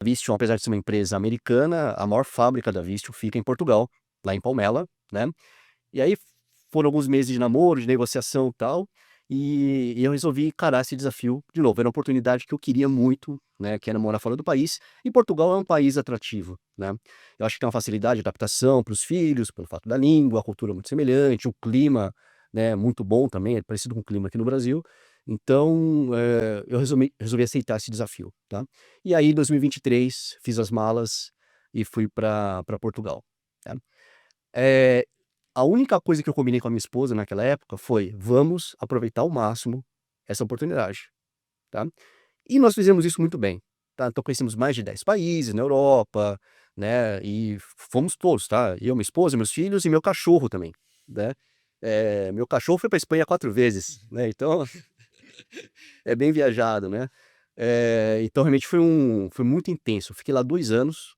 A Vistion, apesar de ser uma empresa americana, a maior fábrica da Vistion fica em Portugal, lá em Palmela, né? E aí foram alguns meses de namoro, de negociação e tal, e eu resolvi encarar esse desafio de novo. Era uma oportunidade que eu queria muito, né, que era morar fora do país, e Portugal é um país atrativo, né? Eu acho que tem uma facilidade de adaptação para os filhos, pelo fato da língua, a cultura muito semelhante, o clima, né, muito bom também, é parecido com o clima aqui no Brasil. Então, eu resolvi aceitar esse desafio, tá? E aí, em 2023, fiz as malas e fui para Portugal, tá? Eh, a única coisa que eu combinei com a minha esposa naquela época foi: "Vamos aproveitar ao máximo essa oportunidade", tá. E nós fizemos isso muito bem, tá. Então conhecemos mais de 10 países na Europa, né, e fomos todos, tá. Eu, minha esposa, meus filhos e meu cachorro também, né. Meu cachorro foi pra Espanha 4 vezes, né, então é bem viajado, né. Então realmente foi muito intenso. Eu fiquei lá 2 anos,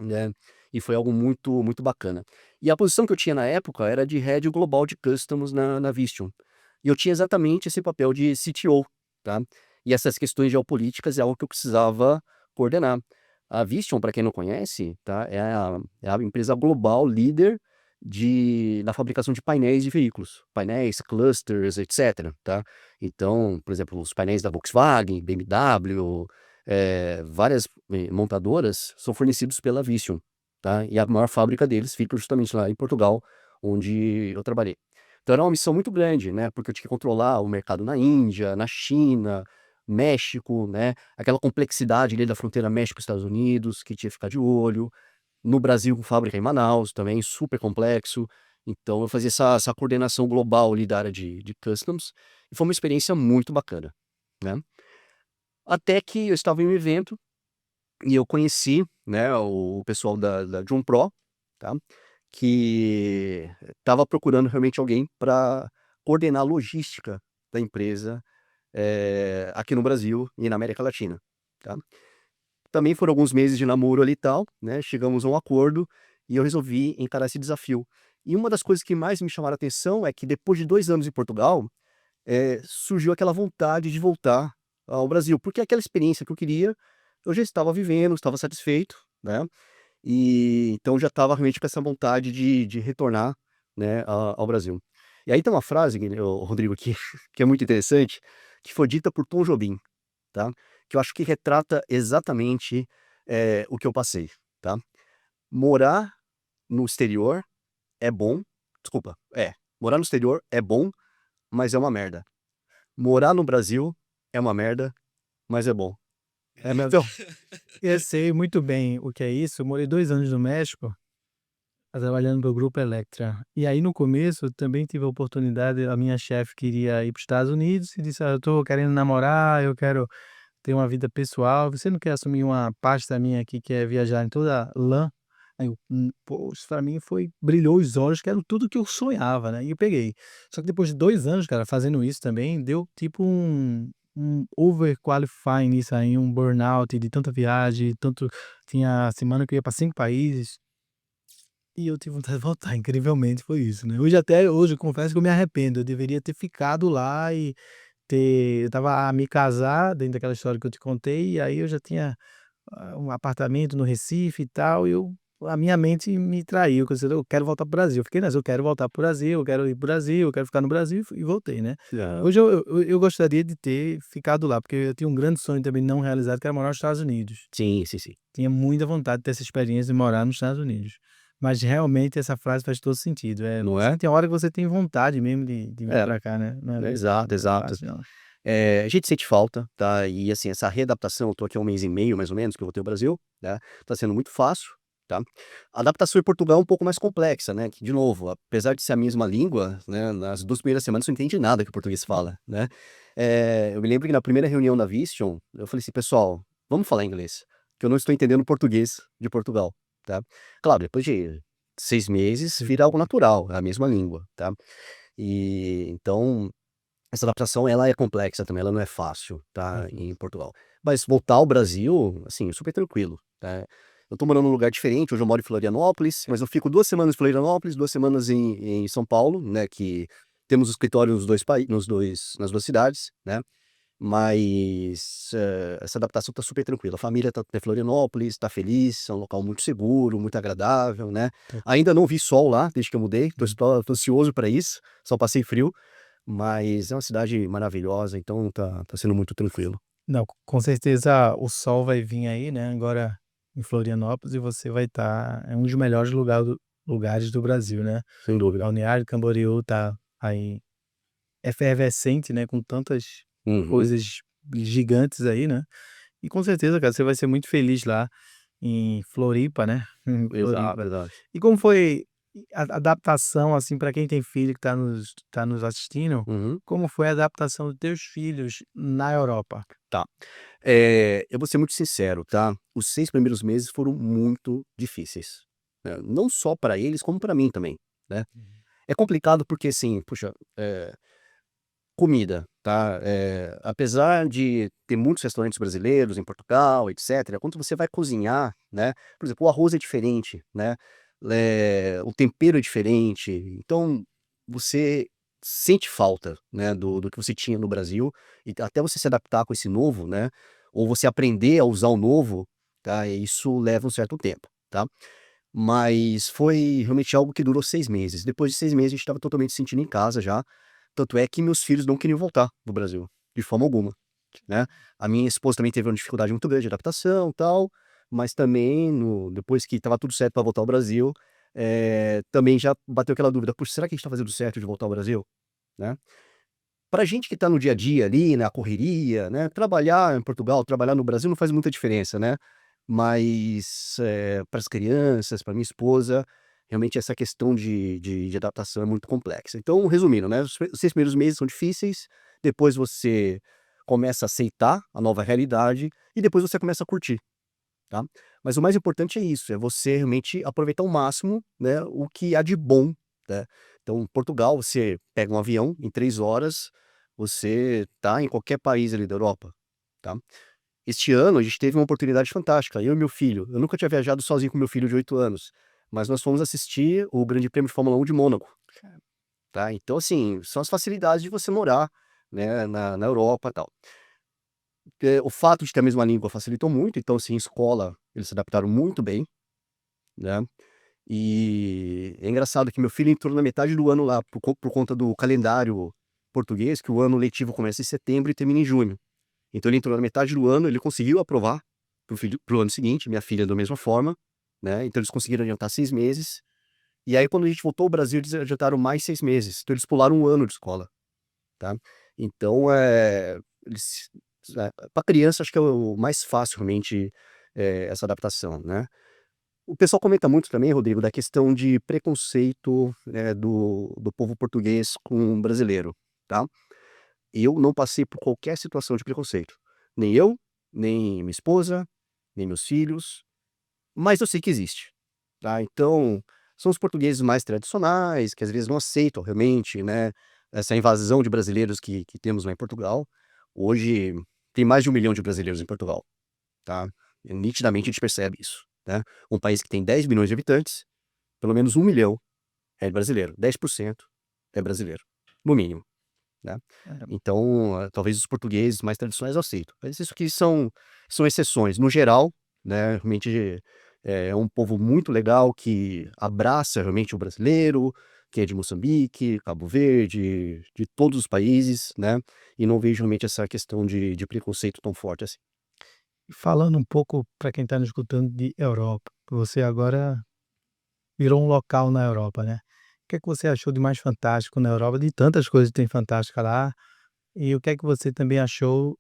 né, e foi algo muito muito bacana. E a posição que eu tinha na época era de Head Global de Customs na Vistion. E eu tinha exatamente esse papel de CTO, tá. E essas questões geopolíticas é algo que eu precisava coordenar. A Vistion, para quem não conhece, tá, é a empresa global líder na fabricação de painéis de veículos, painéis, clusters, etcétera, tá. Então, por exemplo, os painéis da Volkswagen, BMW, várias, montadoras são fornecidos pela Vistion, tá, e a maior fábrica deles fica justamente lá em Portugal, onde eu trabalhei. Então era uma missão muito grande, né, porque eu tinha que controlar o mercado na Índia, na China, México, né, aquela complexidade ali da fronteira México-Estados Unidos, que tinha que ficar de olho. No Brasil, com fábrica em Manaus também, super complexo. Então eu fazia essa coordenação global ali da área de customs, e foi uma experiência muito bacana, né. Até que eu estava em um evento e eu conheci, né, o pessoal da Joom Pro, tá, que estava procurando realmente alguém para coordenar a logística da empresa, aqui no Brasil e na América Latina, tá. Também foram alguns meses de namoro ali e tal, né, chegamos a um acordo e eu resolvi encarar esse desafio. E uma das coisas que mais me chamaram a atenção é que depois de 2 anos em Portugal, surgiu aquela vontade de voltar ao Brasil, porque aquela experiência que eu queria, eu já estava vivendo, estava satisfeito, né, e então já estava realmente com essa vontade de retornar, né, ao Brasil. E aí tem uma frase, ô Rodrigo, que que é muito interessante, que foi dita por Tom Jobim, tá, que eu acho que retrata exatamente, o que eu passei, tá. Morar no exterior é bom, morar no exterior é bom, mas é uma merda. Morar no Brasil é uma merda, mas é bom. É, mas eu sei muito bem o que é isso. Eu morei 2 anos no México, trabalhando para o Grupo Electra. E aí, no começo, eu também tive a oportunidade, a minha chefe queria ir para os Estados Unidos e disse: "Ah, eu estou querendo namorar, eu quero ter uma vida pessoal, você não quer assumir uma pasta minha aqui que é viajar em toda LAN?" Aí eu: poxa, pra mim foi brilhou os olhos, que era tudo que eu sonhava, né, e eu peguei. Só que depois de 2 anos, cara, fazendo isso também, deu tipo um overqualifying nisso aí, um burnout de tanta viagem, tanto tinha semana que eu ia para 5 países, e eu tive vontade de voltar, incrivelmente foi isso, né. Hoje eu confesso que eu me arrependo, eu deveria ter ficado lá e eu estava a me casar, dentro daquela história que eu te contei, e aí eu já tinha, um apartamento no Recife e tal, e a minha mente me traiu, que eu quero voltar para o Brasil. Eu fiquei nessa, eu quero voltar para o Brasil, eu quero ir para o Brasil, eu quero ficar no Brasil, e voltei, né. Aham. Hoje eu gostaria de ter ficado lá, porque eu tinha um grande sonho também não realizado, que era morar nos Estados Unidos. Sim, sim, sim. Tinha muita vontade de ter essa experiência de morar nos Estados Unidos. Mas realmente essa frase faz todo sentido, Não é? tem hora que você tem vontade mesmo de vir É, para cá, né, exato, não é exato. fácil não. A gente sente falta, tá, e assim, essa readaptação, eu tô aqui há 1 mês e meio mais ou menos que eu voltei ao Brasil, né, tá sendo muito fácil, tá. A adaptação em Portugal é um pouco mais complexa, né, que de novo, apesar de ser a mesma língua, né, nas 2 primeiras semanas você não entende nada que o português fala, né. Eu me lembro que na primeira reunião da Vistion, eu falei assim: "Pessoal, vamos falar inglês, que eu não estou entendendo o português de Portugal", tá. Claro, depois de 6 meses vira algo natural, é a mesma língua, tá. E então essa adaptação ela é complexa também, ela não é fácil, tá, Uhum. em Portugal. Mas voltar ao Brasil, assim, super tranquilo, tá. Eu tô morando num lugar diferente, hoje eu moro em Florianópolis, mas eu fico 2 semanas em Florianópolis, 2 semanas em São Paulo, né, que temos escritório nos 2 pai nos 2 nas 2 cidades, né. mas essa adaptação tá super tranquila. A família tá em Florianópolis, tá feliz, é um local muito seguro, muito agradável, né. Tá. Ainda não vi sol lá, desde que eu mudei, tô Uhum. só tô ansioso para isso, só passei frio, mas é uma cidade maravilhosa, então tá sendo muito tranquilo, Não, com certeza o sol vai vir aí, né, agora em Florianópolis e você vai estar é um dos melhores lugares do Brasil, né. sem dúvida. Balneário Camboriú tá aí efervescente, né, com tantas Uhum. coisas gigantes aí, né. E com certeza, cara, você vai ser muito feliz lá em Floripa, né, em Exato, Floripa. exato. E como foi a adaptação, assim, para quem tem filho que tá nos assistindo, Uhum. como foi a adaptação dos teus filhos na Europa? Tá. Eu vou ser muito sincero, tá, os 6 primeiros meses foram muito difíceis, né, não só para eles como para mim também, né. Uhum. É complicado porque, assim, puxa, comida, tá, apesar de ter muitos restaurantes brasileiros em Portugal, etcétera, quando você vai cozinhar, né, por exemplo, o arroz é diferente, né, o tempero é diferente, então você sente falta, né, do que você tinha no Brasil, e até você se adaptar com esse novo, né, ou você aprender a usar o novo, tá, isso leva um certo tempo, tá. Mas foi realmente algo que durou 6 meses. Depois de 6 meses, a gente estava totalmente se sentindo em casa já, tanto é que meus filhos não queriam voltar para o Brasil, de forma alguma, né. A minha esposa também teve uma dificuldade muito grande de adaptação, tal, mas também depois que estava tudo certo para voltar ao Brasil, também já bateu aquela dúvida: "Puxa, será que a gente está fazendo certo de voltar ao Brasil?", né. Pra gente que está no dia a dia ali, na correria, né, trabalhar em Portugal, trabalhar no Brasil não faz muita diferença, né. Mas, para as crianças, para minha esposa, realmente essa questão de adaptação é muito complexa. Então, resumindo, né, os 6 primeiros meses são difíceis, depois você começa a aceitar a nova realidade e depois você começa a curtir, tá. Mas o mais importante é isso, é você realmente aproveitar ao máximo, né, o que há de bom, né. Então, Portugal, você pega um avião, em 3 horas, você tá em qualquer país ali da Europa, tá. Este ano a gente teve uma oportunidade fantástica, eu e meu filho. Eu nunca tinha viajado sozinho com meu filho de 8 anos, mas nós fomos assistir o Grande Prêmio de Fórmula 1 de Mônaco, tá. Então, assim, são as facilidades de você morar, né, na Europa, e tal. O fato de ter a mesma língua facilitou muito, então, assim, escola, eles se adaptaram muito bem, né. E é engraçado que meu filho entrou na metade do ano lá, por conta do calendário português, que o ano letivo começa em setembro e termina em junho. Então ele entrou na metade do ano, ele conseguiu aprovar para o ano seguinte, minha filha da mesma forma, né, então eles conseguiram adiantar 6 meses, e aí quando a gente voltou ao Brasil eles adiantaram mais 6 meses, então eles pularam 1 ano de escola, tá. Então, eles pra criança acho que é o mais fácil realmente, essa adaptação, né. O pessoal comenta muito também, Rodrigo, da questão de preconceito, do povo português com o brasileiro, tá. Eu não passei por qualquer situação de preconceito. Nem eu, nem minha esposa, nem meus filhos, mas eu sei que existe, tá. Então, são os portugueses mais tradicionais, que às vezes não aceitam realmente, né, essa invasão de brasileiros que temos lá em Portugal. Hoje tem mais de 1 milhão de brasileiros em Portugal, tá. E nitidamente a gente percebe isso, né. Um país que tem 10 milhões de habitantes, pelo menos 1 milhão é brasileiro, 10% é brasileiro, no mínimo. Né. É. Então, talvez os portugueses mais tradicionais aceitam, mas isso aqui são exceções. No geral, né, realmente, é um povo muito legal que abraça realmente o brasileiro, que é de Moçambique, Cabo Verde, de todos os países, né, e não vejo realmente essa questão de preconceito tão forte assim. E falando um pouco para quem está nos escutando de Europa, você agora virou um local na Europa, né. O que é que você achou de mais fantástico na Europa? De tantas coisas que tem fantástica lá, e o que é que você também achou,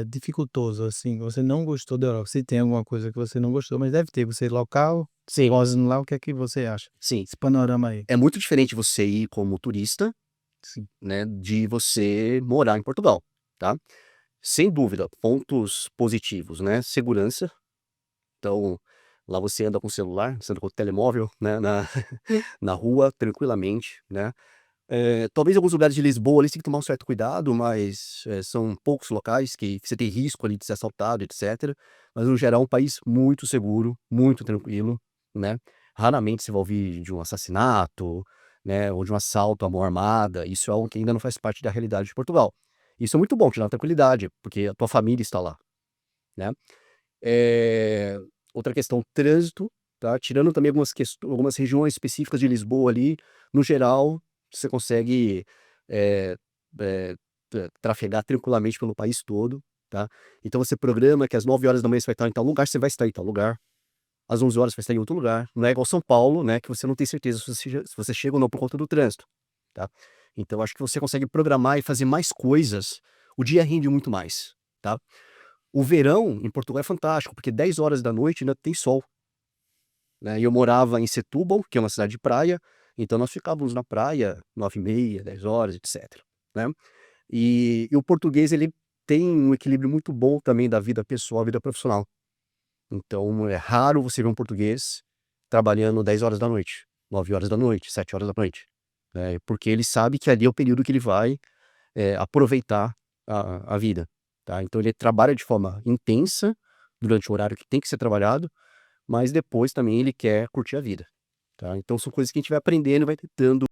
dificultoso, assim, você não gostou da Europa? Se tem alguma coisa que você não gostou, mas deve ter, você local, Sim, sozinho lá, o que é que você acha? sim. Esse panorama aí. É muito diferente você ir como turista, Sim. né, de você morar em Portugal, tá. Sem dúvida, pontos positivos, né, segurança. Então, lá você anda com o celular, você anda com o telemóvel, né, na rua tranquilamente, né. Talvez alguns lugares de Lisboa ali você tem que tomar um certo cuidado, mas, são poucos locais que você tem risco ali de ser assaltado, etcétera. Mas no geral é um país muito seguro, muito tranquilo, né. Raramente você vai ouvir de um assassinato, né, ou de um assalto à mão armada, isso é algo que ainda não faz parte da realidade de Portugal. Isso é muito bom, te dá uma tranquilidade, porque a tua família está lá, né? É, outra questão, trânsito, tá? Tirando também algumas regiões específicas de Lisboa ali, no geral, você consegue é, é, trafegar tranquilamente pelo país todo, tá? Então você programa que às 9 horas da manhã você vai estar em tal lugar, você vai estar em tal lugar. Às 11 horas você vai estar em outro lugar. Não é igual São Paulo, né? Que você não tem certeza se você chega ou não por conta do trânsito, tá? Então acho que você consegue programar e fazer mais coisas. O dia rende muito mais, tá? O verão em Portugal é fantástico, porque 10 horas da noite ainda tem sol, né? E eu morava em Setúbal, que é uma cidade de praia, então nós ficávamos na praia 9h30, 10 horas, etc, né? E o português, ele tem um equilíbrio muito bom também da vida pessoal e vida profissional. Então é raro você ver um português trabalhando 10 horas da noite, 9 horas da noite, 7 horas da noite, né? Porque ele sabe que ali é o período que ele vai aproveitar a vida, tá? Então ele trabalha de forma intensa durante o horário que tem que ser trabalhado, mas depois também ele quer curtir a vida, tá? Então são coisas que a gente vai aprendendo e vai tentando